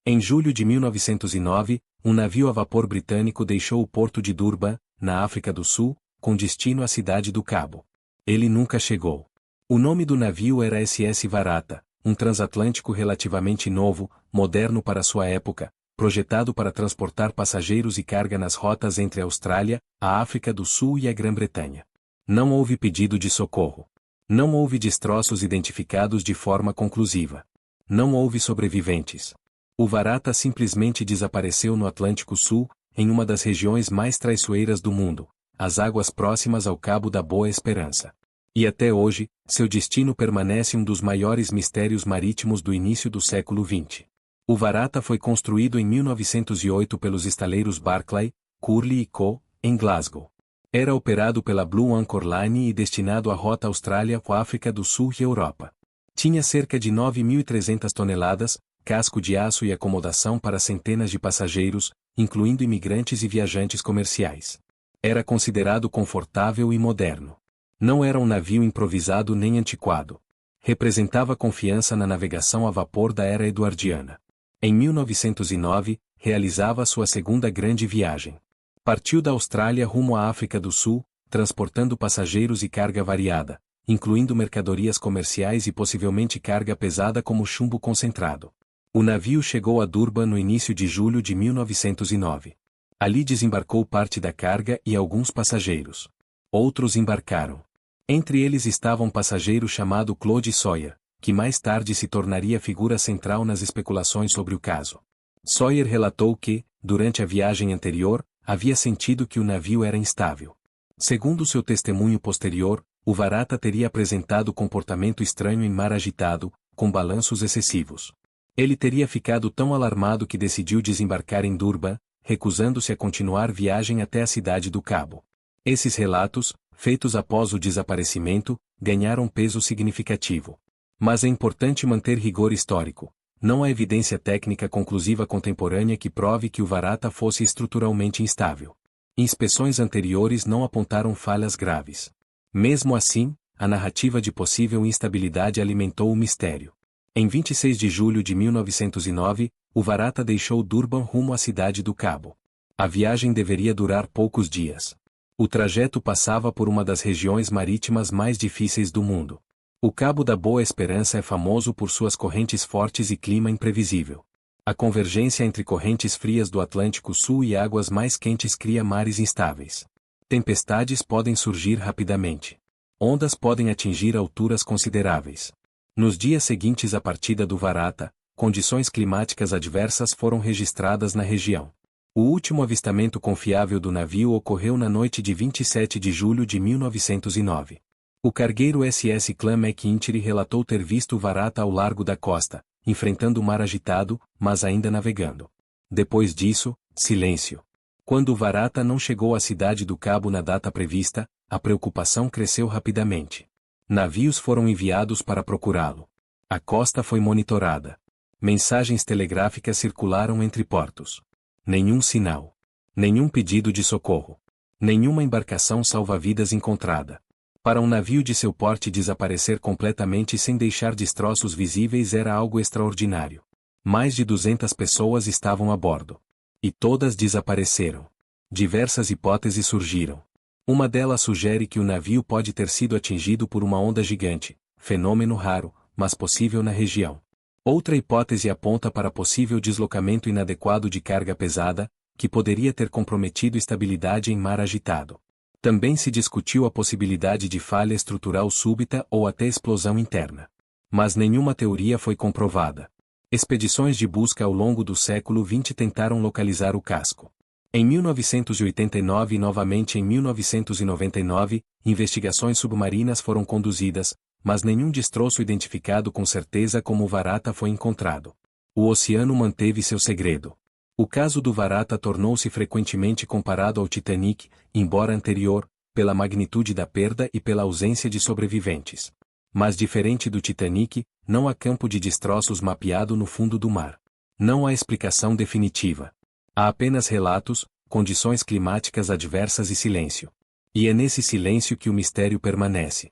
Em julho de 1909, um navio a vapor britânico deixou o porto de Durban, na África do Sul, com destino à cidade do Cabo. Ele nunca chegou. O nome do navio era SS Varata, um transatlântico relativamente novo, moderno para sua época, projetado para transportar passageiros e carga nas rotas entre a Austrália, a África do Sul e a Grã-Bretanha. Não houve pedido de socorro. Não houve destroços identificados de forma conclusiva. Não houve sobreviventes. O Varata simplesmente desapareceu no Atlântico Sul, em uma das regiões mais traiçoeiras do mundo, as águas próximas ao Cabo da Boa Esperança. E até hoje, seu destino permanece um dos maiores mistérios marítimos do início do século XX. O Varata foi construído em 1908 pelos estaleiros Barclay, Curley & Co., em Glasgow. Era operado pela Blue Anchor Line e destinado à rota Austrália, África do Sul e Europa. Tinha cerca de 9.300 toneladas, casco de aço e acomodação para centenas de passageiros, incluindo imigrantes e viajantes comerciais. Era considerado confortável e moderno. Não era um navio improvisado nem antiquado. Representava confiança na navegação a vapor da era eduardiana. Em 1909, realizava sua segunda grande viagem. Partiu da Austrália rumo à África do Sul, transportando passageiros e carga variada, incluindo mercadorias comerciais e possivelmente carga pesada como chumbo concentrado. O navio chegou a Durban no início de julho de 1909. Ali desembarcou parte da carga e alguns passageiros. Outros embarcaram. Entre eles estava um passageiro chamado Claude Sawyer, que mais tarde se tornaria figura central nas especulações sobre o caso. Sawyer relatou que, durante a viagem anterior, havia sentido que o navio era instável. Segundo seu testemunho posterior, o Varata teria apresentado comportamento estranho em mar agitado, com balanços excessivos. Ele teria ficado tão alarmado que decidiu desembarcar em Durban, recusando-se a continuar viagem até a cidade do Cabo. Esses relatos, feitos após o desaparecimento, ganharam peso significativo. Mas é importante manter rigor histórico. Não há evidência técnica conclusiva contemporânea que prove que o Varata fosse estruturalmente instável. Inspeções anteriores não apontaram falhas graves. Mesmo assim, a narrativa de possível instabilidade alimentou o mistério. Em 26 de julho de 1909, o Varata deixou Durban rumo à cidade do Cabo. A viagem deveria durar poucos dias. O trajeto passava por uma das regiões marítimas mais difíceis do mundo. O Cabo da Boa Esperança é famoso por suas correntes fortes e clima imprevisível. A convergência entre correntes frias do Atlântico Sul e águas mais quentes cria mares instáveis. Tempestades podem surgir rapidamente. Ondas podem atingir alturas consideráveis. Nos dias seguintes à partida do Varata, condições climáticas adversas foram registradas na região. O último avistamento confiável do navio ocorreu na noite de 27 de julho de 1909. O cargueiro SS Clan McIntyre relatou ter visto o Varata ao largo da costa, enfrentando o mar agitado, mas ainda navegando. Depois disso, silêncio. Quando o Varata não chegou à cidade do Cabo na data prevista, a preocupação cresceu rapidamente. Navios foram enviados para procurá-lo. A costa foi monitorada. Mensagens telegráficas circularam entre portos. Nenhum sinal. Nenhum pedido de socorro. Nenhuma embarcação salva-vidas encontrada. Para um navio de seu porte desaparecer completamente sem deixar destroços visíveis era algo extraordinário. Mais de 200 pessoas estavam a bordo. E todas desapareceram. Diversas hipóteses surgiram. Uma delas sugere que o navio pode ter sido atingido por uma onda gigante, fenômeno raro, mas possível na região. Outra hipótese aponta para possível deslocamento inadequado de carga pesada, que poderia ter comprometido estabilidade em mar agitado. Também se discutiu a possibilidade de falha estrutural súbita ou até explosão interna. Mas nenhuma teoria foi comprovada. Expedições de busca ao longo do século XX tentaram localizar o casco. Em 1989 e novamente em 1999, investigações submarinas foram conduzidas, mas nenhum destroço identificado com certeza como o Varata foi encontrado. O oceano manteve seu segredo. O caso do Varata tornou-se frequentemente comparado ao Titanic, embora anterior, pela magnitude da perda e pela ausência de sobreviventes. Mas diferente do Titanic, não há campo de destroços mapeado no fundo do mar. Não há explicação definitiva. Há apenas relatos, condições climáticas adversas e silêncio. E é nesse silêncio que o mistério permanece.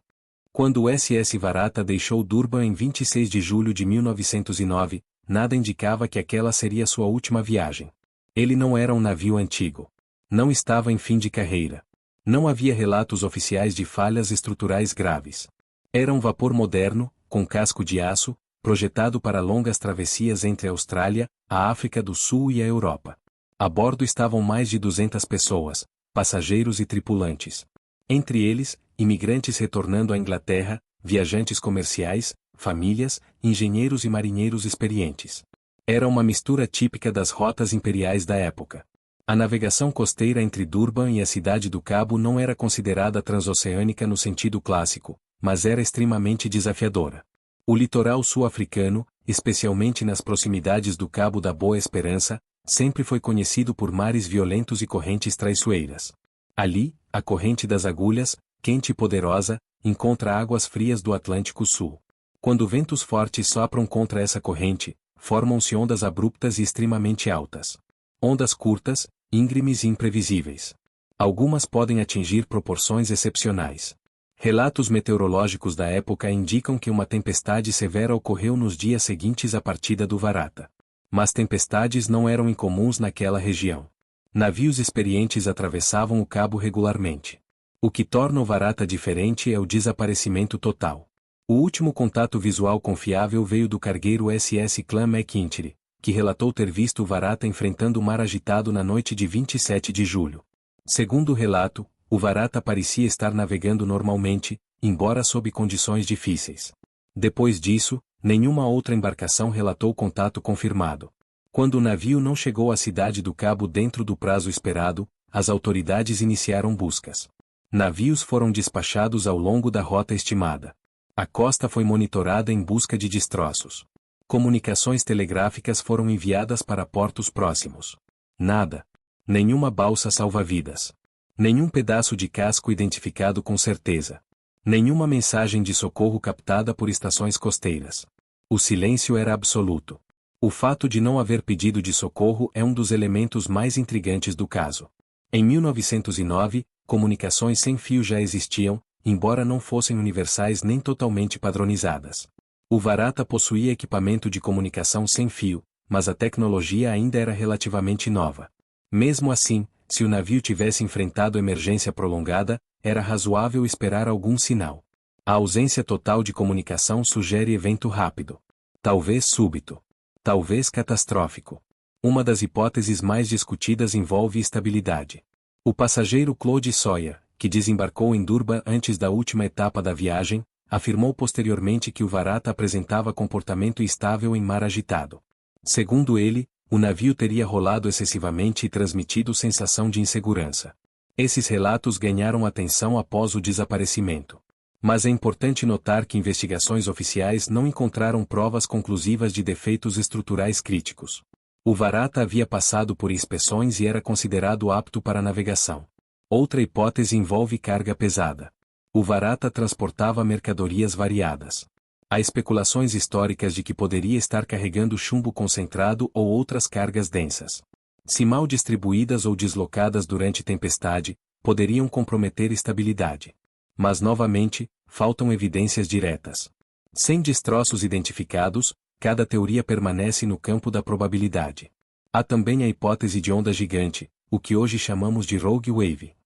Quando o SS Varata deixou Durban em 26 de julho de 1909, nada indicava que aquela seria sua última viagem. Ele não era um navio antigo. Não estava em fim de carreira. Não havia relatos oficiais de falhas estruturais graves. Era um vapor moderno, com casco de aço, projetado para longas travessias entre a Austrália, a África do Sul e a Europa. A bordo estavam mais de 200 pessoas, passageiros e tripulantes. Entre eles, imigrantes retornando à Inglaterra, viajantes comerciais, famílias, engenheiros e marinheiros experientes. Era uma mistura típica das rotas imperiais da época. A navegação costeira entre Durban e a cidade do Cabo não era considerada transoceânica no sentido clássico, mas era extremamente desafiadora. O litoral sul-africano, especialmente nas proximidades do Cabo da Boa Esperança, sempre foi conhecido por mares violentos e correntes traiçoeiras. Ali, a corrente das agulhas, quente e poderosa, encontra águas frias do Atlântico Sul. Quando ventos fortes sopram contra essa corrente, formam-se ondas abruptas e extremamente altas. Ondas curtas, íngremes e imprevisíveis. Algumas podem atingir proporções excepcionais. Relatos meteorológicos da época indicam que uma tempestade severa ocorreu nos dias seguintes à partida do Varata. Mas tempestades não eram incomuns naquela região. Navios experientes atravessavam o cabo regularmente. O que torna o Varata diferente é o desaparecimento total. O último contato visual confiável veio do cargueiro SS Clan McIntyre, que relatou ter visto o Varata enfrentando o mar agitado na noite de 27 de julho. Segundo o relato, o Varata parecia estar navegando normalmente, embora sob condições difíceis. Depois disso, nenhuma outra embarcação relatou contato confirmado. Quando o navio não chegou à cidade do Cabo dentro do prazo esperado, as autoridades iniciaram buscas. Navios foram despachados ao longo da rota estimada. A costa foi monitorada em busca de destroços. Comunicações telegráficas foram enviadas para portos próximos. Nada. Nenhuma balsa salva-vidas. Nenhum pedaço de casco identificado com certeza. Nenhuma mensagem de socorro captada por estações costeiras. O silêncio era absoluto. O fato de não haver pedido de socorro é um dos elementos mais intrigantes do caso. Em 1909, comunicações sem fio já existiam, embora não fossem universais nem totalmente padronizadas. O Varata possuía equipamento de comunicação sem fio, mas a tecnologia ainda era relativamente nova. Mesmo assim, se o navio tivesse enfrentado emergência prolongada, era razoável esperar algum sinal. A ausência total de comunicação sugere evento rápido. Talvez súbito. Talvez catastrófico. Uma das hipóteses mais discutidas envolve estabilidade. O passageiro Claude Sawyer, que desembarcou em Durban antes da última etapa da viagem, afirmou posteriormente que o Varata apresentava comportamento estável em mar agitado. Segundo ele, o navio teria rolado excessivamente e transmitido sensação de insegurança. Esses relatos ganharam atenção após o desaparecimento. Mas é importante notar que investigações oficiais não encontraram provas conclusivas de defeitos estruturais críticos. O Varata havia passado por inspeções e era considerado apto para navegação. Outra hipótese envolve carga pesada. O Varata transportava mercadorias variadas. Há especulações históricas de que poderia estar carregando chumbo concentrado ou outras cargas densas. Se mal distribuídas ou deslocadas durante tempestade, poderiam comprometer estabilidade. Mas novamente, faltam evidências diretas. Sem destroços identificados, cada teoria permanece no campo da probabilidade. Há também a hipótese de onda gigante, o que hoje chamamos de rogue wave.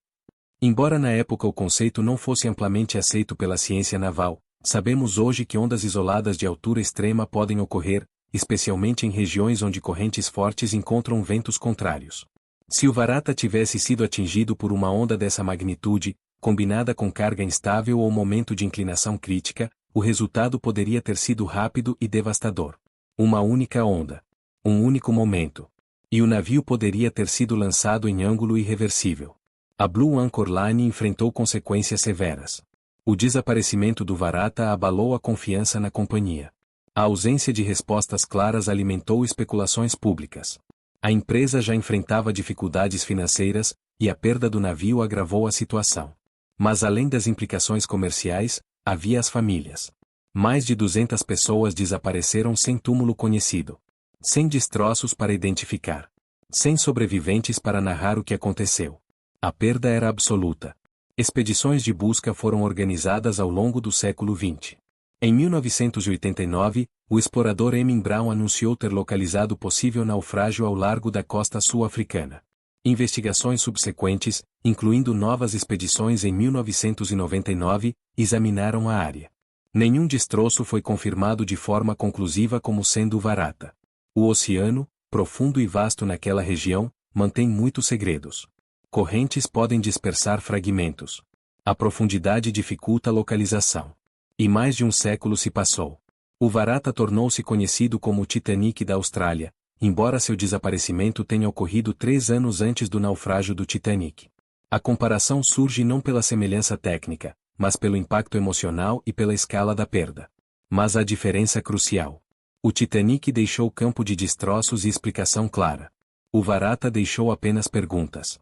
Embora na época o conceito não fosse amplamente aceito pela ciência naval, sabemos hoje que ondas isoladas de altura extrema podem ocorrer, especialmente em regiões onde correntes fortes encontram ventos contrários. Se o Varata tivesse sido atingido por uma onda dessa magnitude, combinada com carga instável ou momento de inclinação crítica, o resultado poderia ter sido rápido e devastador. Uma única onda. Um único momento. E o navio poderia ter sido lançado em ângulo irreversível. A Blue Anchor Line enfrentou consequências severas. O desaparecimento do Varata abalou a confiança na companhia. A ausência de respostas claras alimentou especulações públicas. A empresa já enfrentava dificuldades financeiras, e a perda do navio agravou a situação. Mas além das implicações comerciais, havia as famílias. Mais de 200 pessoas desapareceram sem túmulo conhecido. Sem destroços para identificar. Sem sobreviventes para narrar o que aconteceu. A perda era absoluta. Expedições de busca foram organizadas ao longo do século XX. Em 1989, o explorador Emin Brown anunciou ter localizado possível naufrágio ao largo da costa sul-africana. Investigações subsequentes, incluindo novas expedições em 1999, examinaram a área. Nenhum destroço foi confirmado de forma conclusiva como sendo o Varata. O oceano, profundo e vasto naquela região, mantém muitos segredos. Correntes podem dispersar fragmentos. A profundidade dificulta a localização. E mais de um século se passou. O Varata tornou-se conhecido como o Titanic da Austrália, embora seu desaparecimento tenha ocorrido 3 anos antes do naufrágio do Titanic. A comparação surge não pela semelhança técnica, mas pelo impacto emocional e pela escala da perda. Mas a diferença crucial. O Titanic deixou campo de destroços e explicação clara. O Varata deixou apenas perguntas.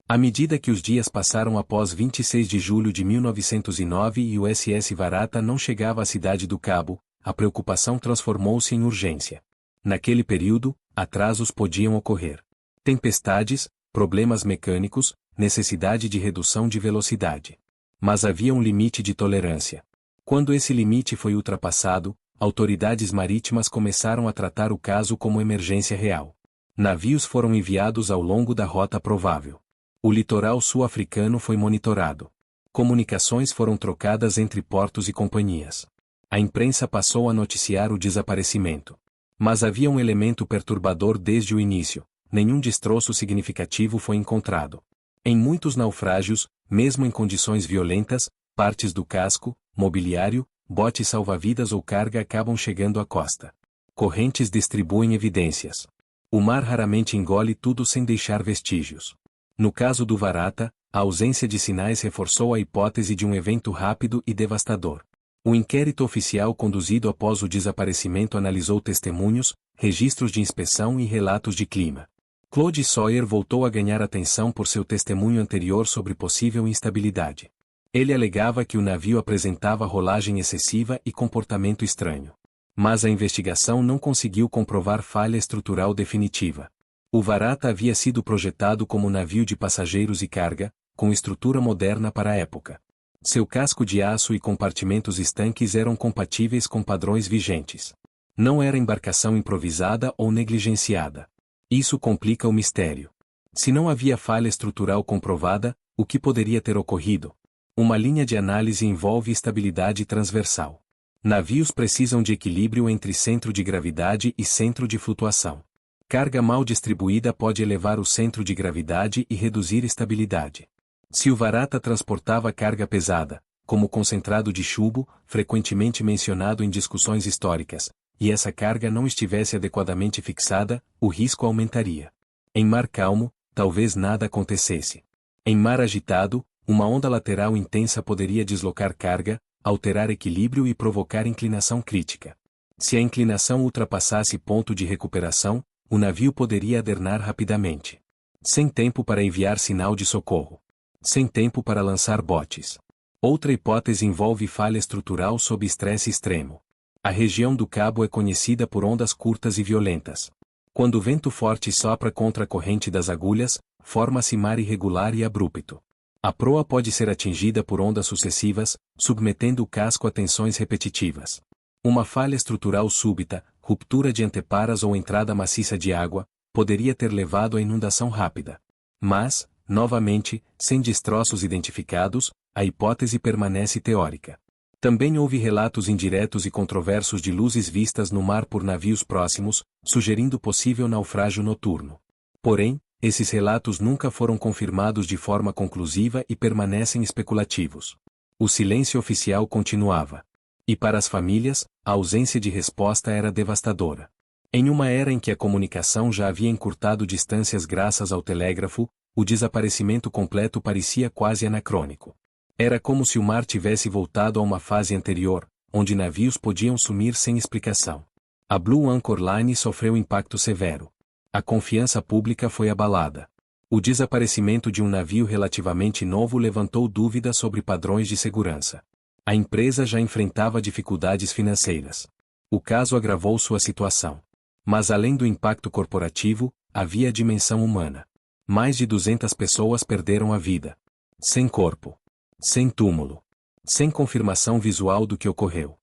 À medida que os dias passaram após 26 de julho de 1909 e o SS Varata não chegava à cidade do Cabo, a preocupação transformou-se em urgência. Naquele período, atrasos podiam ocorrer. Tempestades, problemas mecânicos, necessidade de redução de velocidade. Mas havia um limite de tolerância. Quando esse limite foi ultrapassado, autoridades marítimas começaram a tratar o caso como emergência real. Navios foram enviados ao longo da rota provável. O litoral sul-africano foi monitorado. Comunicações foram trocadas entre portos e companhias. A imprensa passou a noticiar o desaparecimento. Mas havia um elemento perturbador desde o início: nenhum destroço significativo foi encontrado. Em muitos naufrágios, mesmo em condições violentas, partes do casco, mobiliário, botes salva-vidas ou carga acabam chegando à costa. Correntes distribuem evidências. O mar raramente engole tudo sem deixar vestígios. No caso do Varata, a ausência de sinais reforçou a hipótese de um evento rápido e devastador. O inquérito oficial conduzido após o desaparecimento analisou testemunhos, registros de inspeção e relatos de clima. Claude Sawyer voltou a ganhar atenção por seu testemunho anterior sobre possível instabilidade. Ele alegava que o navio apresentava rolagem excessiva e comportamento estranho. Mas a investigação não conseguiu comprovar falha estrutural definitiva. O Varata havia sido projetado como navio de passageiros e carga, com estrutura moderna para a época. Seu casco de aço e compartimentos estanques eram compatíveis com padrões vigentes. Não era embarcação improvisada ou negligenciada. Isso complica o mistério. Se não havia falha estrutural comprovada, o que poderia ter ocorrido? Uma linha de análise envolve estabilidade transversal. Navios precisam de equilíbrio entre centro de gravidade e centro de flutuação. Carga mal distribuída pode elevar o centro de gravidade e reduzir estabilidade. Se o Varata transportava carga pesada, como concentrado de chumbo, frequentemente mencionado em discussões históricas, e essa carga não estivesse adequadamente fixada, o risco aumentaria. Em mar calmo, talvez nada acontecesse. Em mar agitado, uma onda lateral intensa poderia deslocar carga, alterar equilíbrio e provocar inclinação crítica. Se a inclinação ultrapassasse ponto de recuperação, o navio poderia adernar rapidamente. Sem tempo para enviar sinal de socorro. Sem tempo para lançar botes. Outra hipótese envolve falha estrutural sob estresse extremo. A região do Cabo é conhecida por ondas curtas e violentas. Quando o vento forte sopra contra a corrente das agulhas, forma-se mar irregular e abrupto. A proa pode ser atingida por ondas sucessivas, submetendo o casco a tensões repetitivas. Uma falha estrutural súbita, ruptura de anteparas ou entrada maciça de água, poderia ter levado à inundação rápida. Mas, novamente, sem destroços identificados, a hipótese permanece teórica. Também houve relatos indiretos e controversos de luzes vistas no mar por navios próximos, sugerindo possível naufrágio noturno. Porém, esses relatos nunca foram confirmados de forma conclusiva e permanecem especulativos. O silêncio oficial continuava. E para as famílias, a ausência de resposta era devastadora. Em uma era em que a comunicação já havia encurtado distâncias graças ao telégrafo, o desaparecimento completo parecia quase anacrônico. Era como se o mar tivesse voltado a uma fase anterior, onde navios podiam sumir sem explicação. A Blue Anchor Line sofreu impacto severo. A confiança pública foi abalada. O desaparecimento de um navio relativamente novo levantou dúvidas sobre padrões de segurança. A empresa já enfrentava dificuldades financeiras. O caso agravou sua situação. Mas além do impacto corporativo, havia a dimensão humana. Mais de 200 pessoas perderam a vida. Sem corpo. Sem túmulo. Sem confirmação visual do que ocorreu.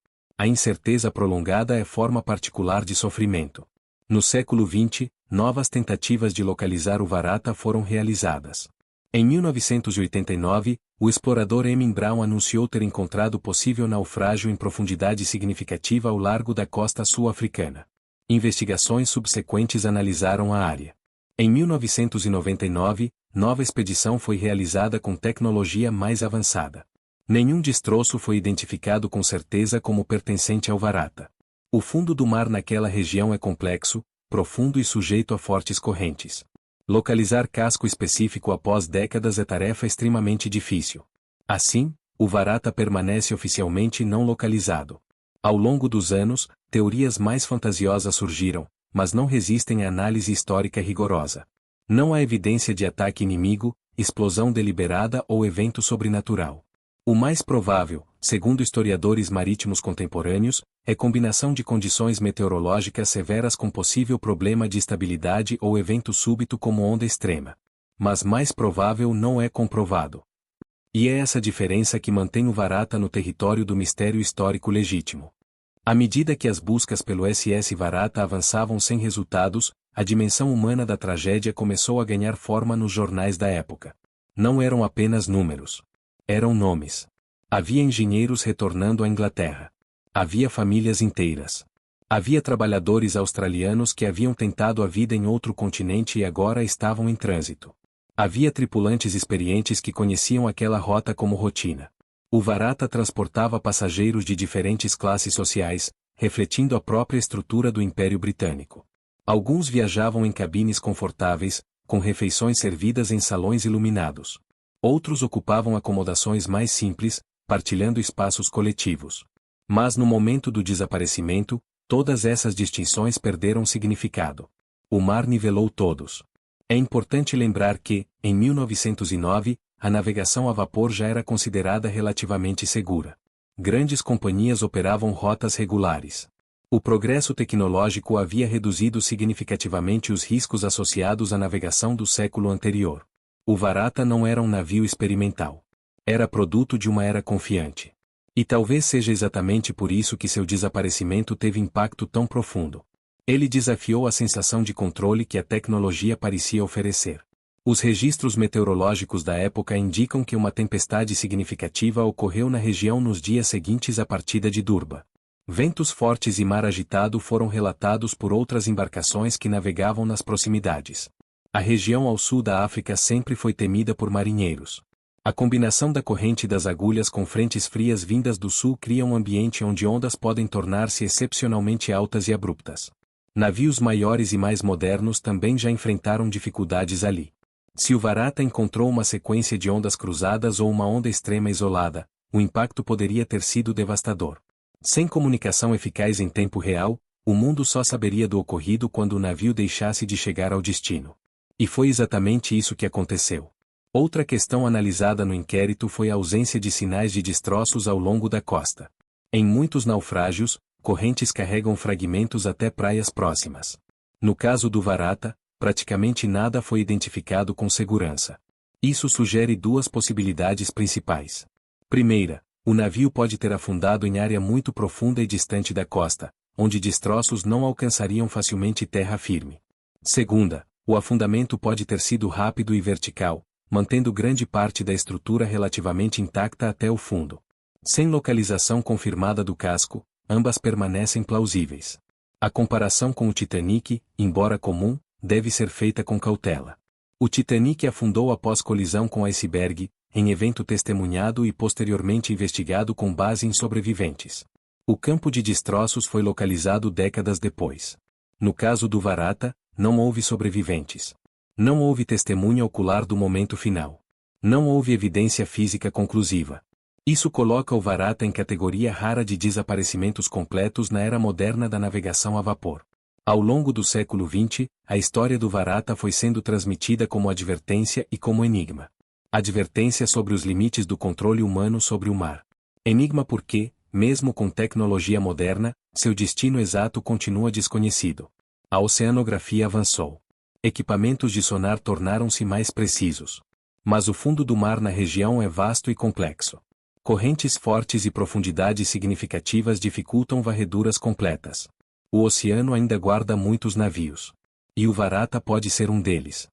A incerteza prolongada é forma particular de sofrimento. No século XX, novas tentativas de localizar o Varata foram realizadas. Em 1989, o explorador Emin Brown anunciou ter encontrado possível naufrágio em profundidade significativa ao largo da costa sul-africana. Investigações subsequentes analisaram a área. Em 1999, nova expedição foi realizada com tecnologia mais avançada. Nenhum destroço foi identificado com certeza como pertencente ao Varata. O fundo do mar naquela região é complexo, profundo e sujeito a fortes correntes. Localizar casco específico após décadas é tarefa extremamente difícil. Assim, o Varata permanece oficialmente não localizado. Ao longo dos anos, teorias mais fantasiosas surgiram, mas não resistem à análise histórica rigorosa. Não há evidência de ataque inimigo, explosão deliberada ou evento sobrenatural. O mais provável, segundo historiadores marítimos contemporâneos, é combinação de condições meteorológicas severas com possível problema de estabilidade ou evento súbito como onda extrema. Mas mais provável não é comprovado. E é essa diferença que mantém o Varata no território do mistério histórico legítimo. À medida que as buscas pelo SS Varata avançavam sem resultados, a dimensão humana da tragédia começou a ganhar forma nos jornais da época. Não eram apenas números. Eram nomes. Havia engenheiros retornando à Inglaterra. Havia famílias inteiras. Havia trabalhadores australianos que haviam tentado a vida em outro continente e agora estavam em trânsito. Havia tripulantes experientes que conheciam aquela rota como rotina. O Varata transportava passageiros de diferentes classes sociais, refletindo a própria estrutura do Império Britânico. Alguns viajavam em cabines confortáveis, com refeições servidas em salões iluminados. Outros ocupavam acomodações mais simples, partilhando espaços coletivos. Mas no momento do desaparecimento, todas essas distinções perderam significado. O mar nivelou todos. É importante lembrar que, em 1909, a navegação a vapor já era considerada relativamente segura. Grandes companhias operavam rotas regulares. O progresso tecnológico havia reduzido significativamente os riscos associados à navegação do século anterior. O Varata não era um navio experimental. Era produto de uma era confiante. E talvez seja exatamente por isso que seu desaparecimento teve impacto tão profundo. Ele desafiou a sensação de controle que a tecnologia parecia oferecer. Os registros meteorológicos da época indicam que uma tempestade significativa ocorreu na região nos dias seguintes à partida de Durban. Ventos fortes e mar agitado foram relatados por outras embarcações que navegavam nas proximidades. A região ao sul da África sempre foi temida por marinheiros. A combinação da corrente das agulhas com frentes frias vindas do sul cria um ambiente onde ondas podem tornar-se excepcionalmente altas e abruptas. Navios maiores e mais modernos também já enfrentaram dificuldades ali. Se o Varata encontrou uma sequência de ondas cruzadas ou uma onda extrema isolada, o impacto poderia ter sido devastador. Sem comunicação eficaz em tempo real, o mundo só saberia do ocorrido quando o navio deixasse de chegar ao destino. E foi exatamente isso que aconteceu. Outra questão analisada no inquérito foi a ausência de sinais de destroços ao longo da costa. Em muitos naufrágios, correntes carregam fragmentos até praias próximas. No caso do Varata, praticamente nada foi identificado com segurança. Isso sugere duas possibilidades principais. Primeira, o navio pode ter afundado em área muito profunda e distante da costa, onde destroços não alcançariam facilmente terra firme. Segunda, o afundamento pode ter sido rápido e vertical, mantendo grande parte da estrutura relativamente intacta até o fundo. Sem localização confirmada do casco, ambas permanecem plausíveis. A comparação com o Titanic, embora comum, deve ser feita com cautela. O Titanic afundou após colisão com iceberg, em evento testemunhado e posteriormente investigado com base em sobreviventes. O campo de destroços foi localizado décadas depois. No caso do Varata, não houve sobreviventes. Não houve testemunha ocular do momento final. Não houve evidência física conclusiva. Isso coloca o Varata em categoria rara de desaparecimentos completos na era moderna da navegação a vapor. Ao longo do século XX, a história do Varata foi sendo transmitida como advertência e como enigma. Advertência sobre os limites do controle humano sobre o mar. Enigma porque, mesmo com tecnologia moderna, seu destino exato continua desconhecido. A oceanografia avançou. Equipamentos de sonar tornaram-se mais precisos. Mas o fundo do mar na região é vasto e complexo. Correntes fortes e profundidades significativas dificultam varreduras completas. O oceano ainda guarda muitos navios. E o Varata pode ser um deles.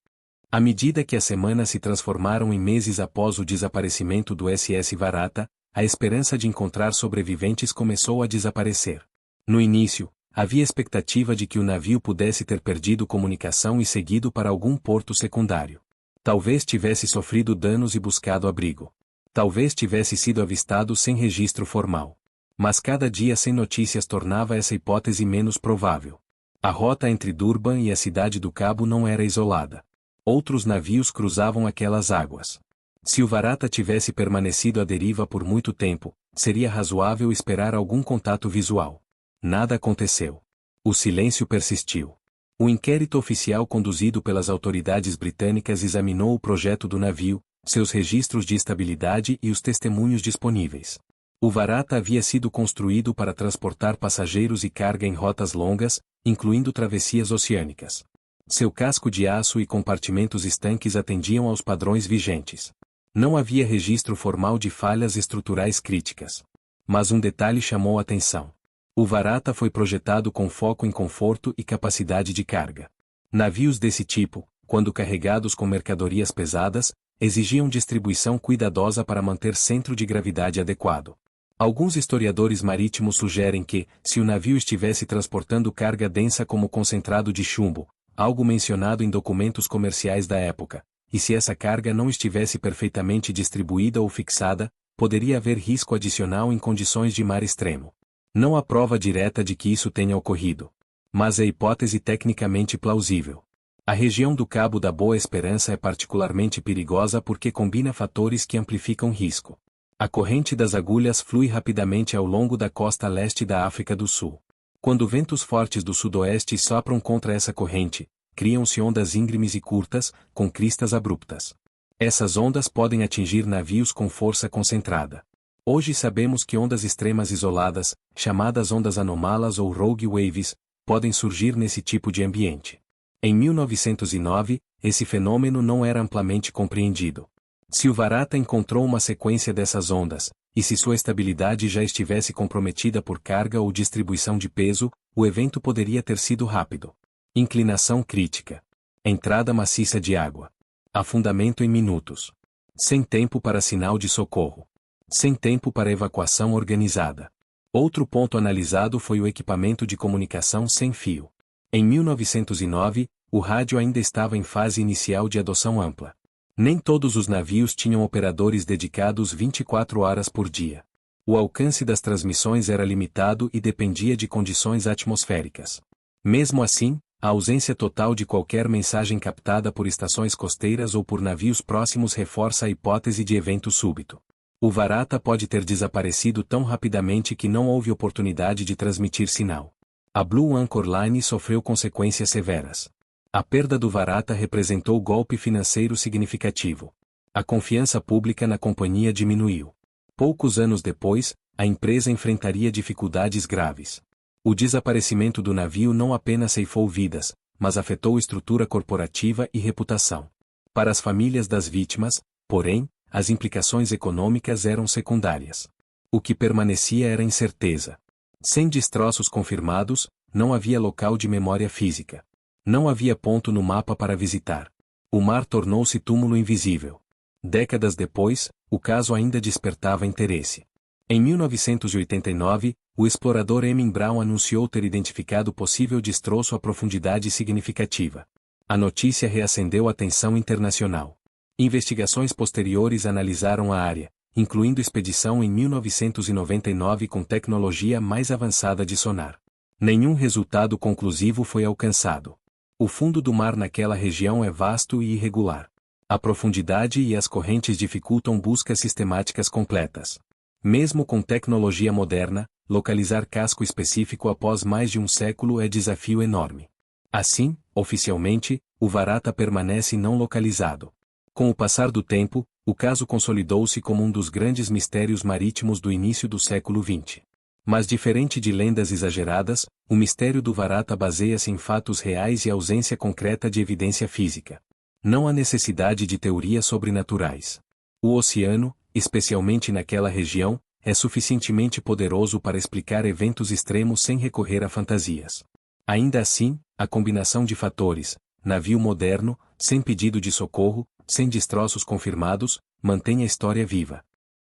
À medida que as semanas se transformaram em meses após o desaparecimento do SS Varata, a esperança de encontrar sobreviventes começou a desaparecer. No início, havia expectativa de que o navio pudesse ter perdido comunicação e seguido para algum porto secundário. Talvez tivesse sofrido danos e buscado abrigo. Talvez tivesse sido avistado sem registro formal. Mas cada dia sem notícias tornava essa hipótese menos provável. A rota entre Durban e a cidade do Cabo não era isolada. Outros navios cruzavam aquelas águas. Se o Varata tivesse permanecido à deriva por muito tempo, seria razoável esperar algum contato visual. Nada aconteceu. O silêncio persistiu. O inquérito oficial conduzido pelas autoridades britânicas examinou o projeto do navio, seus registros de estabilidade e os testemunhos disponíveis. O Varata havia sido construído para transportar passageiros e carga em rotas longas, incluindo travessias oceânicas. Seu casco de aço e compartimentos estanques atendiam aos padrões vigentes. Não havia registro formal de falhas estruturais críticas. Mas um detalhe chamou a atenção. O Varata foi projetado com foco em conforto e capacidade de carga. Navios desse tipo, quando carregados com mercadorias pesadas, exigiam distribuição cuidadosa para manter centro de gravidade adequado. Alguns historiadores marítimos sugerem que, se o navio estivesse transportando carga densa como concentrado de chumbo, algo mencionado em documentos comerciais da época, e se essa carga não estivesse perfeitamente distribuída ou fixada, poderia haver risco adicional em condições de mar extremo. Não há prova direta de que isso tenha ocorrido. Mas é hipótese tecnicamente plausível. A região do Cabo da Boa Esperança é particularmente perigosa porque combina fatores que amplificam risco. A corrente das agulhas flui rapidamente ao longo da costa leste da África do Sul. Quando ventos fortes do sudoeste sopram contra essa corrente, criam-se ondas íngremes e curtas, com cristas abruptas. Essas ondas podem atingir navios com força concentrada. Hoje sabemos que ondas extremas isoladas, chamadas ondas anomalas ou rogue waves, podem surgir nesse tipo de ambiente. Em 1909, esse fenômeno não era amplamente compreendido. Se o Varata encontrou uma sequência dessas ondas, e se sua estabilidade já estivesse comprometida por carga ou distribuição de peso, o evento poderia ter sido rápido. Inclinação crítica. Entrada maciça de água. Afundamento em minutos. Sem tempo para sinal de socorro. Sem tempo para evacuação organizada. Outro ponto analisado foi o equipamento de comunicação sem fio. Em 1909, o rádio ainda estava em fase inicial de adoção ampla. Nem todos os navios tinham operadores dedicados 24 horas por dia. O alcance das transmissões era limitado e dependia de condições atmosféricas. Mesmo assim, a ausência total de qualquer mensagem captada por estações costeiras ou por navios próximos reforça a hipótese de evento súbito. O Varata pode ter desaparecido tão rapidamente que não houve oportunidade de transmitir sinal. A Blue Anchor Line sofreu consequências severas. A perda do Varata representou golpe financeiro significativo. A confiança pública na companhia diminuiu. Poucos anos depois, a empresa enfrentaria dificuldades graves. O desaparecimento do navio não apenas ceifou vidas, mas afetou estrutura corporativa e reputação. Para as famílias das vítimas, porém, as implicações econômicas eram secundárias. O que permanecia era incerteza. Sem destroços confirmados, não havia local de memória física. Não havia ponto no mapa para visitar. O mar tornou-se túmulo invisível. Décadas depois, o caso ainda despertava interesse. Em 1989, o explorador Emin Brown anunciou ter identificado possível destroço a profundidade significativa. A notícia reacendeu a atenção internacional. Investigações posteriores analisaram a área, incluindo expedição em 1999 com tecnologia mais avançada de sonar. Nenhum resultado conclusivo foi alcançado. O fundo do mar naquela região é vasto e irregular. A profundidade e as correntes dificultam buscas sistemáticas completas. Mesmo com tecnologia moderna, localizar casco específico após mais de um século é desafio enorme. Assim, oficialmente, o Varata permanece não localizado. Com o passar do tempo, o caso consolidou-se como um dos grandes mistérios marítimos do início do século XX. Mas diferente de lendas exageradas, o mistério do Varata baseia-se em fatos reais e ausência concreta de evidência física. Não há necessidade de teorias sobrenaturais. O oceano, especialmente naquela região, é suficientemente poderoso para explicar eventos extremos sem recorrer a fantasias. Ainda assim, a combinação de fatores, navio moderno, sem pedido de socorro, sem destroços confirmados, mantém a história viva.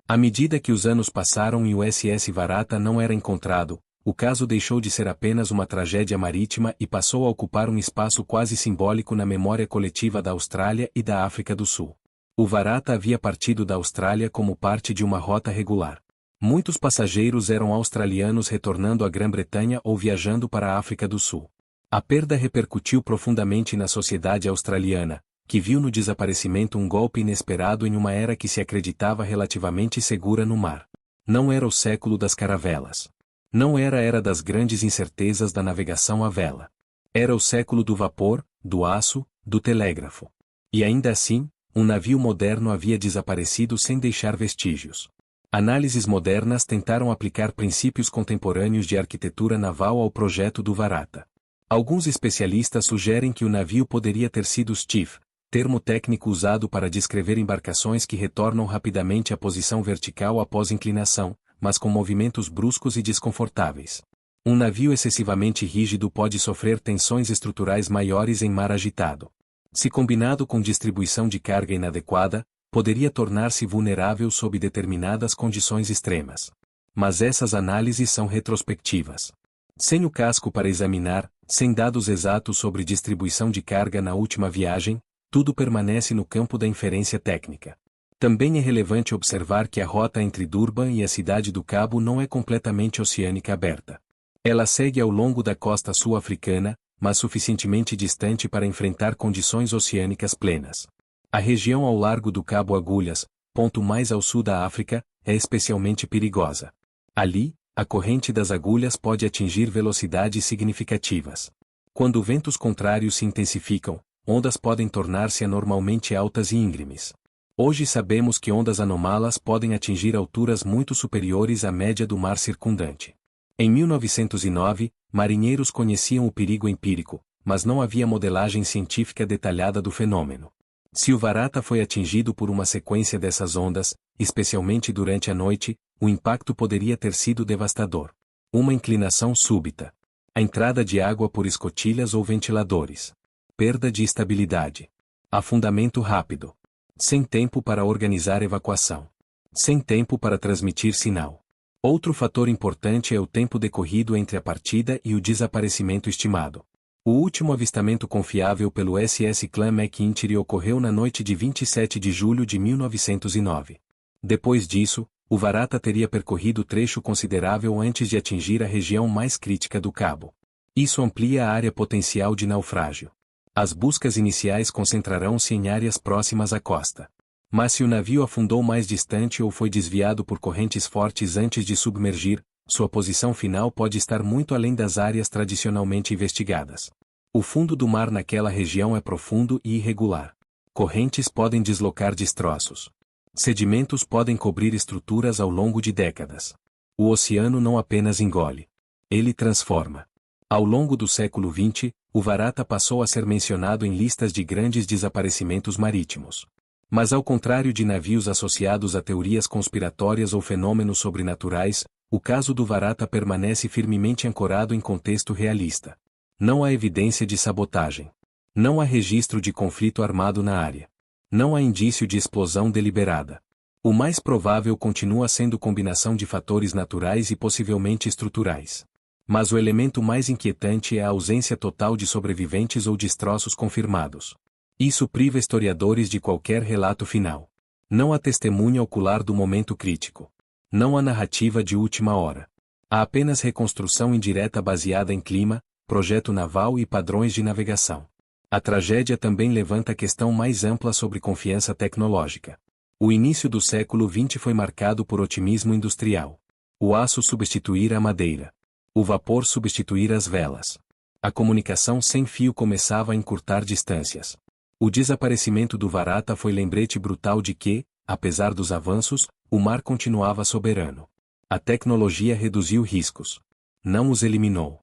À medida que os anos passaram e o SS Varata não era encontrado, o caso deixou de ser apenas uma tragédia marítima e passou a ocupar um espaço quase simbólico na memória coletiva da Austrália e da África do Sul. O Varata havia partido da Austrália como parte de uma rota regular. Muitos passageiros eram australianos retornando à Grã-Bretanha ou viajando para a África do Sul. A perda repercutiu profundamente na sociedade australiana, que viu no desaparecimento um golpe inesperado em uma era que se acreditava relativamente segura no mar. Não era o século das caravelas. Não era a era das grandes incertezas da navegação à vela. Era o século do vapor, do aço, do telégrafo. E ainda assim, um navio moderno havia desaparecido sem deixar vestígios. Análises modernas tentaram aplicar princípios contemporâneos de arquitetura naval ao projeto do Varata. Alguns especialistas sugerem que o navio poderia ter sido skiff, termo técnico usado para descrever embarcações que retornam rapidamente à posição vertical após inclinação, mas com movimentos bruscos e desconfortáveis. Um navio excessivamente rígido pode sofrer tensões estruturais maiores em mar agitado. Se combinado com distribuição de carga inadequada, poderia tornar-se vulnerável sob determinadas condições extremas. Mas essas análises são retrospectivas. Sem o casco para examinar, sem dados exatos sobre distribuição de carga na última viagem, tudo permanece no campo da inferência técnica. Também é relevante observar que a rota entre Durban e a cidade do Cabo não é completamente oceânica aberta. Ela segue ao longo da costa sul-africana, mas suficientemente distante para enfrentar condições oceânicas plenas. A região ao largo do Cabo Agulhas, ponto mais ao sul da África, é especialmente perigosa. Ali, a corrente das agulhas pode atingir velocidades significativas. Quando ventos contrários se intensificam, ondas podem tornar-se anormalmente altas e íngremes. Hoje sabemos que ondas anômalas podem atingir alturas muito superiores à média do mar circundante. Em 1909, marinheiros conheciam o perigo empírico, mas não havia modelagem científica detalhada do fenômeno. Se o Varata foi atingido por uma sequência dessas ondas, especialmente durante a noite, o impacto poderia ter sido devastador. Uma inclinação súbita. A entrada de água por escotilhas ou ventiladores. Perda de estabilidade. Afundamento rápido. Sem tempo para organizar evacuação. Sem tempo para transmitir sinal. Outro fator importante é o tempo decorrido entre a partida e o desaparecimento estimado. O último avistamento confiável pelo SS Clan McIntyre ocorreu na noite de 27 de julho de 1909. Depois disso, o Varata teria percorrido trecho considerável antes de atingir a região mais crítica do cabo. Isso amplia a área potencial de naufrágio. As buscas iniciais concentrarão-se em áreas próximas à costa. Mas se o navio afundou mais distante ou foi desviado por correntes fortes antes de submergir, sua posição final pode estar muito além das áreas tradicionalmente investigadas. O fundo do mar naquela região é profundo e irregular. Correntes podem deslocar destroços. Sedimentos podem cobrir estruturas ao longo de décadas. O oceano não apenas engole. Ele transforma. Ao longo do século XX, o Varata passou a ser mencionado em listas de grandes desaparecimentos marítimos. Mas ao contrário de navios associados a teorias conspiratórias ou fenômenos sobrenaturais, o caso do Varata permanece firmemente ancorado em contexto realista. Não há evidência de sabotagem. Não há registro de conflito armado na área. Não há indício de explosão deliberada. O mais provável continua sendo combinação de fatores naturais e possivelmente estruturais. Mas o elemento mais inquietante é a ausência total de sobreviventes ou destroços confirmados. Isso priva historiadores de qualquer relato final. Não há testemunha ocular do momento crítico. Não há narrativa de última hora. Há apenas reconstrução indireta baseada em clima, projeto naval e padrões de navegação. A tragédia também levanta a questão mais ampla sobre confiança tecnológica. O início do século XX foi marcado por otimismo industrial. O aço substituir a madeira. O vapor substituir as velas. A comunicação sem fio começava a encurtar distâncias. O desaparecimento do Varata foi lembrete brutal de que, apesar dos avanços, o mar continuava soberano. A tecnologia reduziu riscos. Não os eliminou.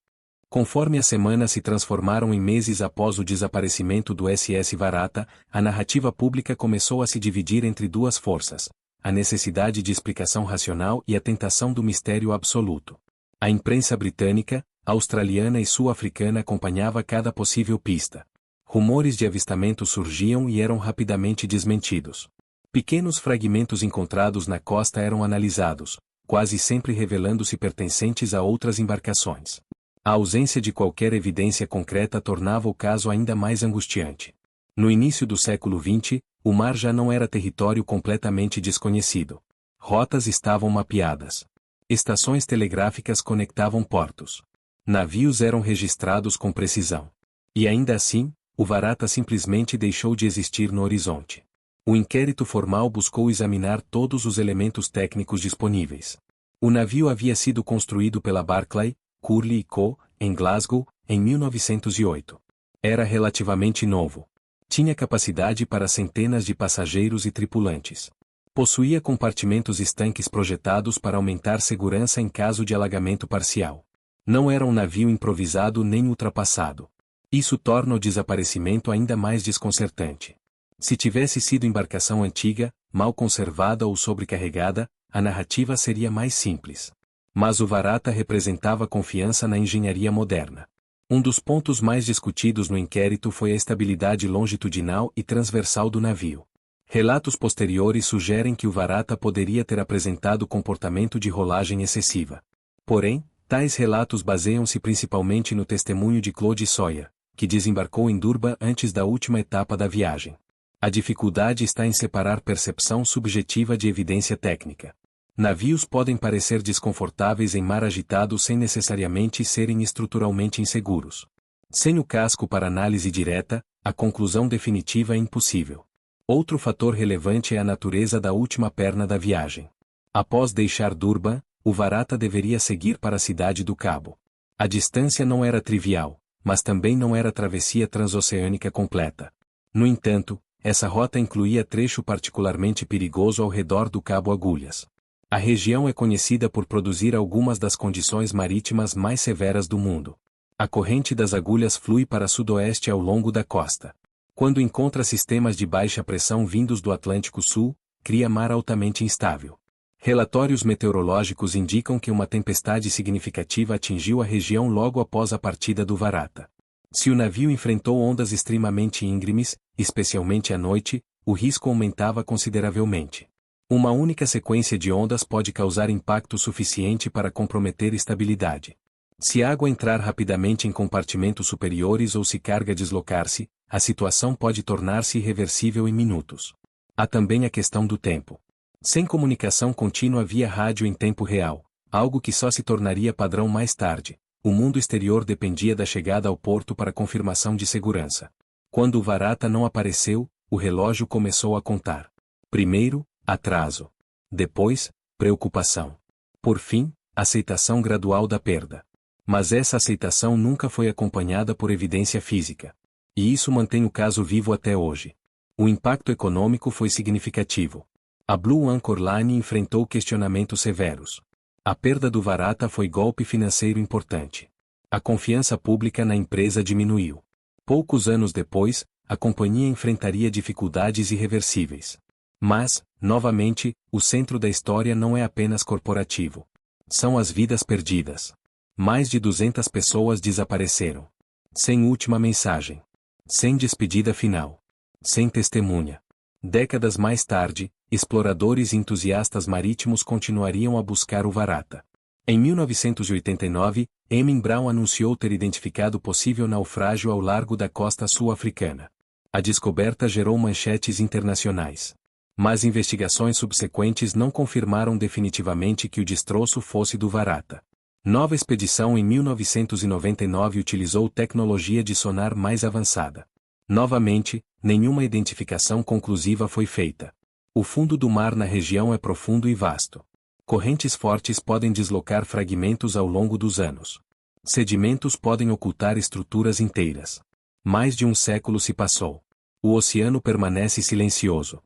Conforme as semanas se transformaram em meses após o desaparecimento do SS Varata, a narrativa pública começou a se dividir entre duas forças: a necessidade de explicação racional e a tentação do mistério absoluto. A imprensa britânica, australiana e sul-africana acompanhava cada possível pista. Rumores de avistamento surgiam e eram rapidamente desmentidos. Pequenos fragmentos encontrados na costa eram analisados, quase sempre revelando-se pertencentes a outras embarcações. A ausência de qualquer evidência concreta tornava o caso ainda mais angustiante. No início do século XX, o mar já não era território completamente desconhecido. Rotas estavam mapeadas. Estações telegráficas conectavam portos. Navios eram registrados com precisão. E ainda assim, o Varata simplesmente deixou de existir no horizonte. O inquérito formal buscou examinar todos os elementos técnicos disponíveis. O navio havia sido construído pela Barclay, Curley Co., em Glasgow, em 1908. Era relativamente novo. Tinha capacidade para centenas de passageiros e tripulantes. Possuía compartimentos estanques projetados para aumentar segurança em caso de alagamento parcial. Não era um navio improvisado nem ultrapassado. Isso torna o desaparecimento ainda mais desconcertante. Se tivesse sido embarcação antiga, mal conservada ou sobrecarregada, a narrativa seria mais simples. Mas o Varata representava confiança na engenharia moderna. Um dos pontos mais discutidos no inquérito foi a estabilidade longitudinal e transversal do navio. Relatos posteriores sugerem que o Varata poderia ter apresentado comportamento de rolagem excessiva. Porém, tais relatos baseiam-se principalmente no testemunho de Claude Sawyer, que desembarcou em Durban antes da última etapa da viagem. A dificuldade está em separar percepção subjetiva de evidência técnica. Navios podem parecer desconfortáveis em mar agitado sem necessariamente serem estruturalmente inseguros. Sem o casco para análise direta, a conclusão definitiva é impossível. Outro fator relevante é a natureza da última perna da viagem. Após deixar Durban, o Varata deveria seguir para a cidade do Cabo. A distância não era trivial, mas também não era travessia transoceânica completa. No entanto, essa rota incluía trecho particularmente perigoso ao redor do Cabo Agulhas. A região é conhecida por produzir algumas das condições marítimas mais severas do mundo. A corrente das agulhas flui para sudoeste ao longo da costa. Quando encontra sistemas de baixa pressão vindos do Atlântico Sul, cria mar altamente instável. Relatórios meteorológicos indicam que uma tempestade significativa atingiu a região logo após a partida do Varata. Se o navio enfrentou ondas extremamente íngremes, especialmente à noite, o risco aumentava consideravelmente. Uma única sequência de ondas pode causar impacto suficiente para comprometer estabilidade. Se a água entrar rapidamente em compartimentos superiores ou se carga deslocar-se, a situação pode tornar-se irreversível em minutos. Há também a questão do tempo. Sem comunicação contínua via rádio em tempo real, algo que só se tornaria padrão mais tarde, o mundo exterior dependia da chegada ao porto para confirmação de segurança. Quando o Varata não apareceu, o relógio começou a contar. Primeiro, atraso. Depois, preocupação. Por fim, aceitação gradual da perda. Mas essa aceitação nunca foi acompanhada por evidência física. E isso mantém o caso vivo até hoje. O impacto econômico foi significativo. A Blue Anchor Line enfrentou questionamentos severos. A perda do Varata foi golpe financeiro importante. A confiança pública na empresa diminuiu. Poucos anos depois, a companhia enfrentaria dificuldades irreversíveis. Mas, novamente, o centro da história não é apenas corporativo. São as vidas perdidas. Mais de 200 pessoas desapareceram. Sem última mensagem. Sem despedida final. Sem testemunha. Décadas mais tarde, exploradores e entusiastas marítimos continuariam a buscar o Varata. Em 1989, Emin Brown anunciou ter identificado possível naufrágio ao largo da costa sul-africana. A descoberta gerou manchetes internacionais. Mas investigações subsequentes não confirmaram definitivamente que o destroço fosse do Varata. Nova expedição em 1999 utilizou tecnologia de sonar mais avançada. Novamente, nenhuma identificação conclusiva foi feita. O fundo do mar na região é profundo e vasto. Correntes fortes podem deslocar fragmentos ao longo dos anos. Sedimentos podem ocultar estruturas inteiras. Mais de um século se passou. O oceano permanece silencioso.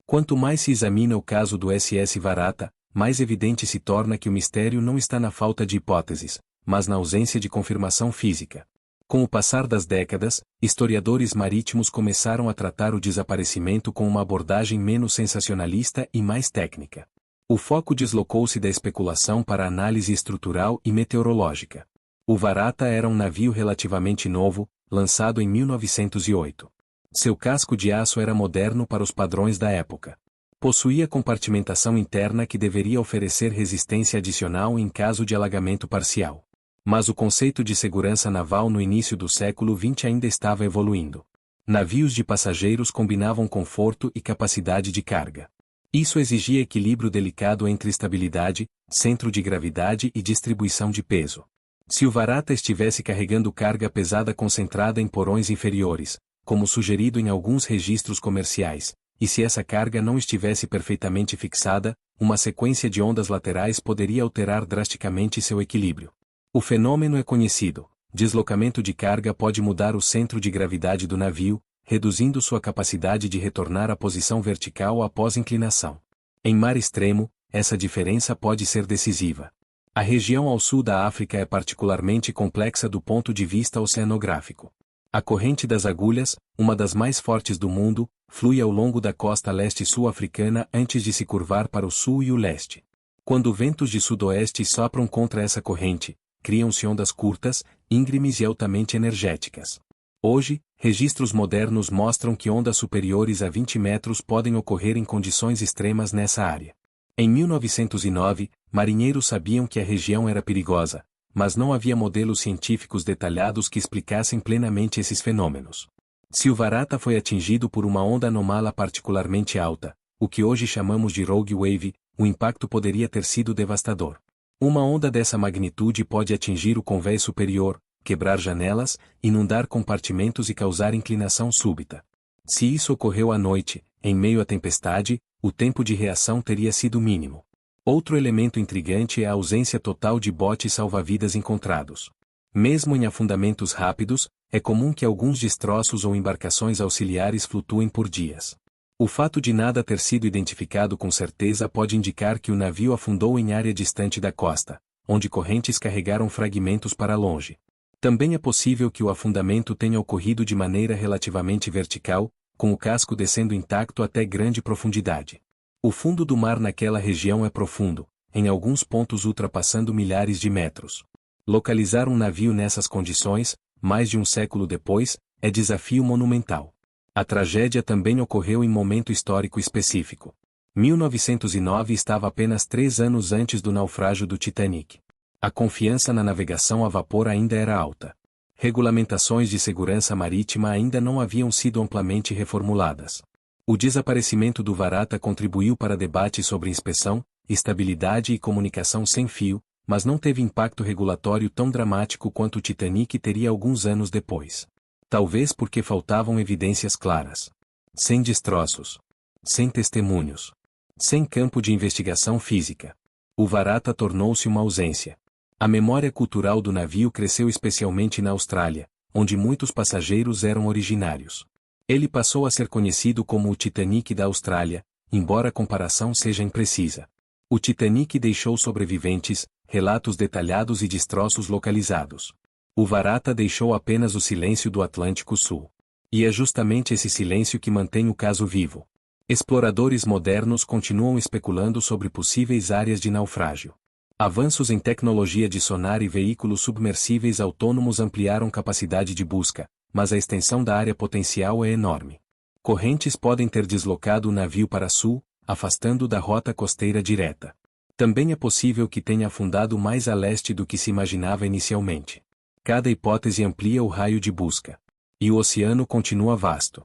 Quanto mais se examina o caso do SS Varata, mais evidente se torna que o mistério não está na falta de hipóteses, mas na ausência de confirmação física. Com o passar das décadas, historiadores marítimos começaram a tratar o desaparecimento com uma abordagem menos sensacionalista e mais técnica. O foco deslocou-se da especulação para a análise estrutural e meteorológica. O Varata era um navio relativamente novo, lançado em 1908. Seu casco de aço era moderno para os padrões da época. Possuía compartimentação interna que deveria oferecer resistência adicional em caso de alagamento parcial. Mas o conceito de segurança naval no início do século XX ainda estava evoluindo. Navios de passageiros combinavam conforto e capacidade de carga. Isso exigia equilíbrio delicado entre estabilidade, centro de gravidade e distribuição de peso. Se o Varata estivesse carregando carga pesada concentrada em porões inferiores, como sugerido em alguns registros comerciais, e se essa carga não estivesse perfeitamente fixada, uma sequência de ondas laterais poderia alterar drasticamente seu equilíbrio. O fenômeno é conhecido. Deslocamento de carga pode mudar o centro de gravidade do navio, reduzindo sua capacidade de retornar à posição vertical após inclinação. Em mar extremo, essa diferença pode ser decisiva. A região ao sul da África é particularmente complexa do ponto de vista oceanográfico. A corrente das agulhas, uma das mais fortes do mundo, flui ao longo da costa leste sul-africana antes de se curvar para o sul e o leste. Quando ventos de sudoeste sopram contra essa corrente, criam-se ondas curtas, íngremes e altamente energéticas. Hoje, registros modernos mostram que ondas superiores a 20 metros podem ocorrer em condições extremas nessa área. Em 1909, marinheiros sabiam que a região era perigosa, mas não havia modelos científicos detalhados que explicassem plenamente esses fenômenos. Se o Varata foi atingido por uma onda anômala particularmente alta, o que hoje chamamos de rogue wave, o impacto poderia ter sido devastador. Uma onda dessa magnitude pode atingir o convés superior, quebrar janelas, inundar compartimentos e causar inclinação súbita. Se isso ocorreu à noite, em meio à tempestade, o tempo de reação teria sido mínimo. Outro elemento intrigante é a ausência total de botes salva-vidas encontrados. Mesmo em afundamentos rápidos, é comum que alguns destroços ou embarcações auxiliares flutuem por dias. O fato de nada ter sido identificado com certeza pode indicar que o navio afundou em área distante da costa, onde correntes carregaram fragmentos para longe. Também é possível que o afundamento tenha ocorrido de maneira relativamente vertical, com o casco descendo intacto até grande profundidade. O fundo do mar naquela região é profundo, em alguns pontos ultrapassando milhares de metros. Localizar um navio nessas condições, mais de um século depois, é desafio monumental. A tragédia também ocorreu em momento histórico específico. 1909 estava apenas 3 anos antes do naufrágio do Titanic. A confiança na navegação a vapor ainda era alta. Regulamentações de segurança marítima ainda não haviam sido amplamente reformuladas. O desaparecimento do Varata contribuiu para debates sobre inspeção, estabilidade e comunicação sem fio, mas não teve impacto regulatório tão dramático quanto o Titanic teria alguns anos depois. Talvez porque faltavam evidências claras. Sem destroços. Sem testemunhos. Sem campo de investigação física. O Varata tornou-se uma ausência. A memória cultural do navio cresceu especialmente na Austrália, onde muitos passageiros eram originários. Ele passou a ser conhecido como o Titanic da Austrália, embora a comparação seja imprecisa. O Titanic deixou sobreviventes, relatos detalhados e destroços localizados. O Varata deixou apenas o silêncio do Atlântico Sul. E é justamente esse silêncio que mantém o caso vivo. Exploradores modernos continuam especulando sobre possíveis áreas de naufrágio. Avanços em tecnologia de sonar e veículos submersíveis autônomos ampliaram capacidade de busca, mas a extensão da área potencial é enorme. Correntes podem ter deslocado o navio para sul, afastando-o da rota costeira direta. Também é possível que tenha afundado mais a leste do que se imaginava inicialmente. Cada hipótese amplia o raio de busca. E o oceano continua vasto.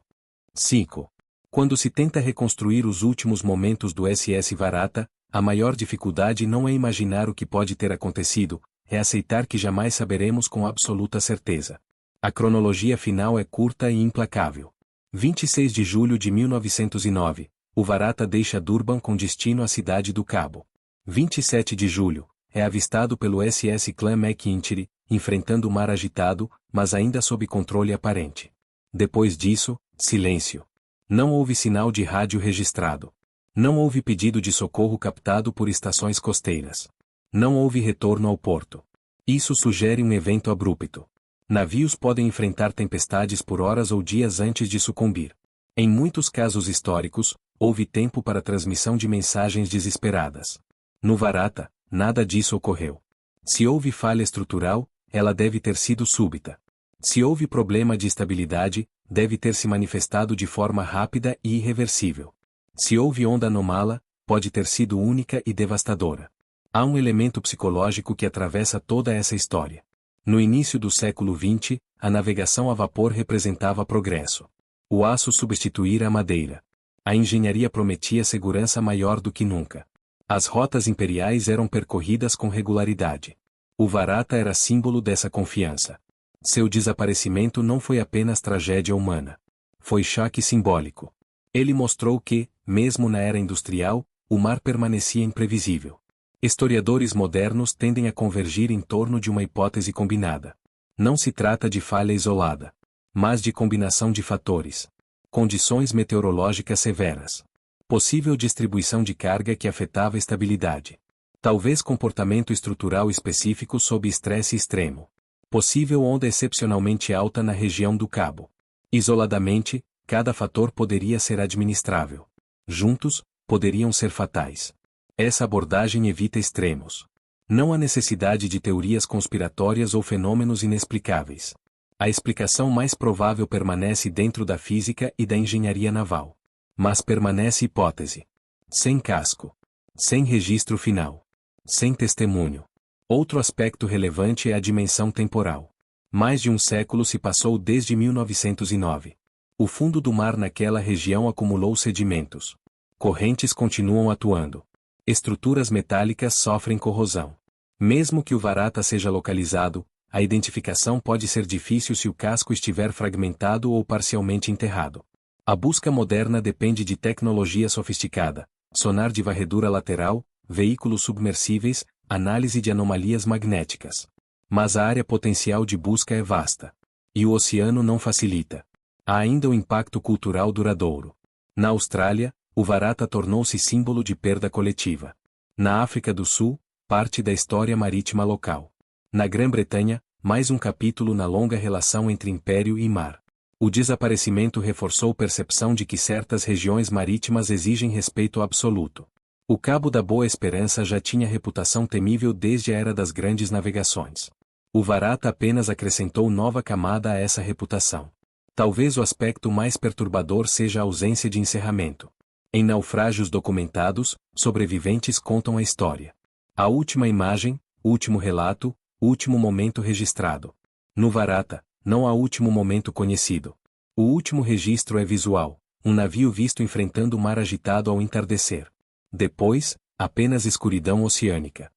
5. Quando se tenta reconstruir os últimos momentos do SS Varata, a maior dificuldade não é imaginar o que pode ter acontecido, é aceitar que jamais saberemos com absoluta certeza. A cronologia final é curta e implacável. 26 de julho de 1909, o Varata deixa Durban com destino à cidade do Cabo. 27 de julho, é avistado pelo SS Clan McIntyre, enfrentando o mar agitado, mas ainda sob controle aparente. Depois disso, silêncio. Não houve sinal de rádio registrado. Não houve pedido de socorro captado por estações costeiras. Não houve retorno ao porto. Isso sugere um evento abrupto. Navios podem enfrentar tempestades por horas ou dias antes de sucumbir. Em muitos casos históricos, houve tempo para transmissão de mensagens desesperadas. No Varata, nada disso ocorreu. Se houve falha estrutural, ela deve ter sido súbita. Se houve problema de estabilidade, deve ter se manifestado de forma rápida e irreversível. Se houve onda anômala, pode ter sido única e devastadora. Há um elemento psicológico que atravessa toda essa história. No início do século XX, a navegação a vapor representava progresso. O aço substituíra a madeira. A engenharia prometia segurança maior do que nunca. As rotas imperiais eram percorridas com regularidade. O Varata era símbolo dessa confiança. Seu desaparecimento não foi apenas tragédia humana. Foi choque simbólico. Ele mostrou que, mesmo na era industrial, o mar permanecia imprevisível. Historiadores modernos tendem a convergir em torno de uma hipótese combinada. Não se trata de falha isolada, mas de combinação de fatores. Condições meteorológicas severas. Possível distribuição de carga que afetava a estabilidade. Talvez comportamento estrutural específico sob estresse extremo. Possível onda excepcionalmente alta na região do Cabo. Isoladamente, cada fator poderia ser administrável. Juntos, poderiam ser fatais. Essa abordagem evita extremos. Não há necessidade de teorias conspiratórias ou fenômenos inexplicáveis. A explicação mais provável permanece dentro da física e da engenharia naval. Mas permanece hipótese. Sem casco. Sem registro final. Sem testemunho. Outro aspecto relevante é a dimensão temporal. Mais de um século se passou desde 1909. O fundo do mar naquela região acumulou sedimentos. Correntes continuam atuando. Estruturas metálicas sofrem corrosão. Mesmo que o Varata seja localizado, a identificação pode ser difícil se o casco estiver fragmentado ou parcialmente enterrado. A busca moderna depende de tecnologia sofisticada, sonar de varredura lateral, veículos submersíveis, análise de anomalias magnéticas. Mas a área potencial de busca é vasta. E o oceano não facilita. Há ainda o impacto cultural duradouro. Na Austrália, o Varata tornou-se símbolo de perda coletiva. Na África do Sul, parte da história marítima local. Na Grã-Bretanha, mais um capítulo na longa relação entre império e mar. O desaparecimento reforçou a percepção de que certas regiões marítimas exigem respeito absoluto. O Cabo da Boa Esperança já tinha reputação temível desde a era das grandes navegações. O Varata apenas acrescentou nova camada a essa reputação. Talvez o aspecto mais perturbador seja a ausência de encerramento. Em naufrágios documentados, sobreviventes contam a história. A última imagem, último relato, último momento registrado. No Varata, não há último momento conhecido. O último registro é visual, um navio visto enfrentando o mar agitado ao entardecer. Depois, apenas escuridão oceânica.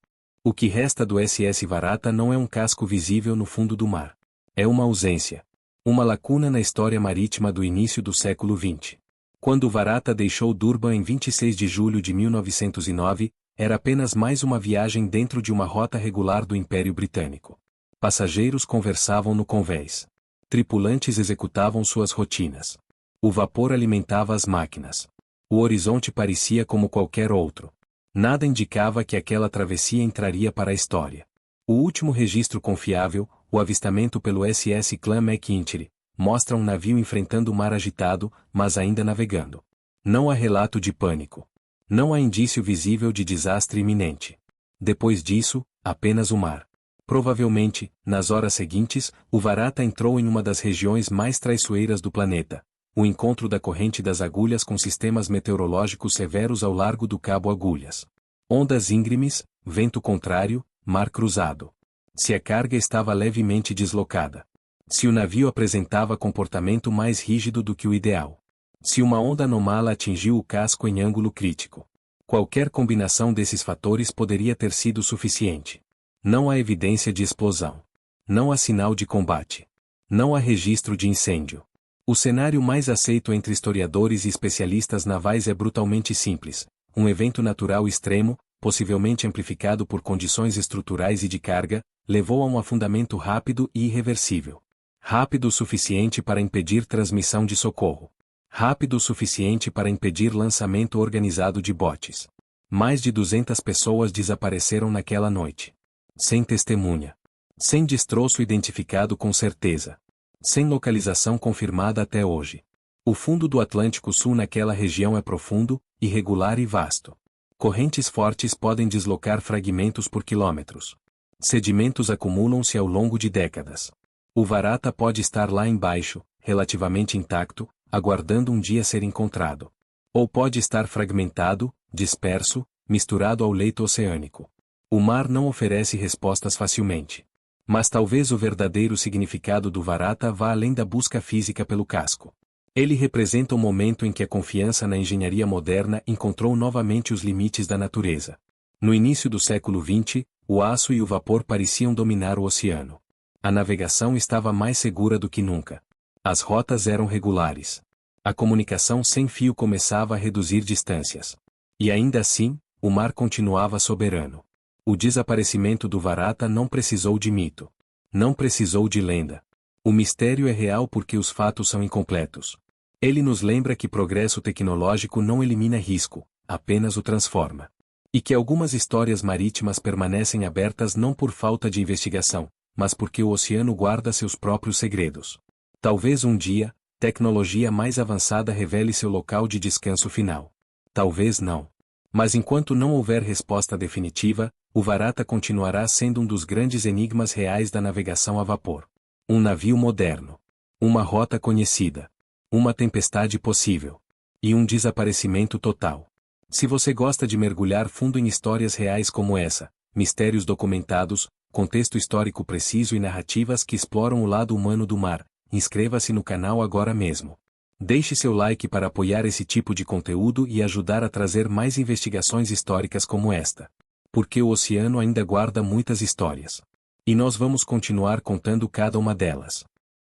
O que resta do SS Varata não é um casco visível no fundo do mar. É uma ausência. Uma lacuna na história marítima do início do século XX. Quando o Varata deixou Durban em 26 de julho de 1909, era apenas mais uma viagem dentro de uma rota regular do Império Britânico. Passageiros conversavam no convés. Tripulantes executavam suas rotinas. O vapor alimentava as máquinas. O horizonte parecia como qualquer outro. Nada indicava que aquela travessia entraria para a história. O último registro confiável, o avistamento pelo SS Clan McIntyre, mostra um navio enfrentando o mar agitado, mas ainda navegando. Não há relato de pânico. Não há indício visível de desastre iminente. Depois disso, apenas o mar. Provavelmente, nas horas seguintes, o Varata entrou em uma das regiões mais traiçoeiras do planeta. O encontro da corrente das agulhas com sistemas meteorológicos severos ao largo do Cabo Agulhas. Ondas íngremes, vento contrário, mar cruzado. Se a carga estava levemente deslocada. Se o navio apresentava comportamento mais rígido do que o ideal. Se uma onda anômala atingiu o casco em ângulo crítico. Qualquer combinação desses fatores poderia ter sido suficiente. Não há evidência de explosão. Não há sinal de combate. Não há registro de incêndio. O cenário mais aceito entre historiadores e especialistas navais é brutalmente simples. Um evento natural extremo, possivelmente amplificado por condições estruturais e de carga, levou a um afundamento rápido e irreversível. Rápido o suficiente para impedir transmissão de socorro. Rápido o suficiente para impedir lançamento organizado de botes. Mais de 200 pessoas desapareceram naquela noite. Sem testemunha. Sem destroço identificado com certeza. Sem localização confirmada até hoje. O fundo do Atlântico Sul naquela região é profundo, irregular e vasto. Correntes fortes podem deslocar fragmentos por quilômetros. Sedimentos acumulam-se ao longo de décadas. O Varata pode estar lá embaixo, relativamente intacto, aguardando um dia ser encontrado. Ou pode estar fragmentado, disperso, misturado ao leito oceânico. O mar não oferece respostas facilmente. Mas talvez o verdadeiro significado do Varata vá além da busca física pelo casco. Ele representa o momento em que a confiança na engenharia moderna encontrou novamente os limites da natureza. No início do século XX, o aço e o vapor pareciam dominar o oceano. A navegação estava mais segura do que nunca. As rotas eram regulares. A comunicação sem fio começava a reduzir distâncias. E ainda assim, o mar continuava soberano. O desaparecimento do Varata não precisou de mito. Não precisou de lenda. O mistério é real porque os fatos são incompletos. Ele nos lembra que progresso tecnológico não elimina risco, apenas o transforma. E que algumas histórias marítimas permanecem abertas não por falta de investigação, mas porque o oceano guarda seus próprios segredos. Talvez um dia, tecnologia mais avançada revele seu local de descanso final. Talvez não. Mas enquanto não houver resposta definitiva, o Varata continuará sendo um dos grandes enigmas reais da navegação a vapor. Um navio moderno. Uma rota conhecida. Uma tempestade possível. E um desaparecimento total. Se você gosta de mergulhar fundo em histórias reais como essa, mistérios documentados, contexto histórico preciso e narrativas que exploram o lado humano do mar, inscreva-se no canal agora mesmo. Deixe seu like para apoiar esse tipo de conteúdo e ajudar a trazer mais investigações históricas como esta. Porque o oceano ainda guarda muitas histórias. E nós vamos continuar contando cada uma delas.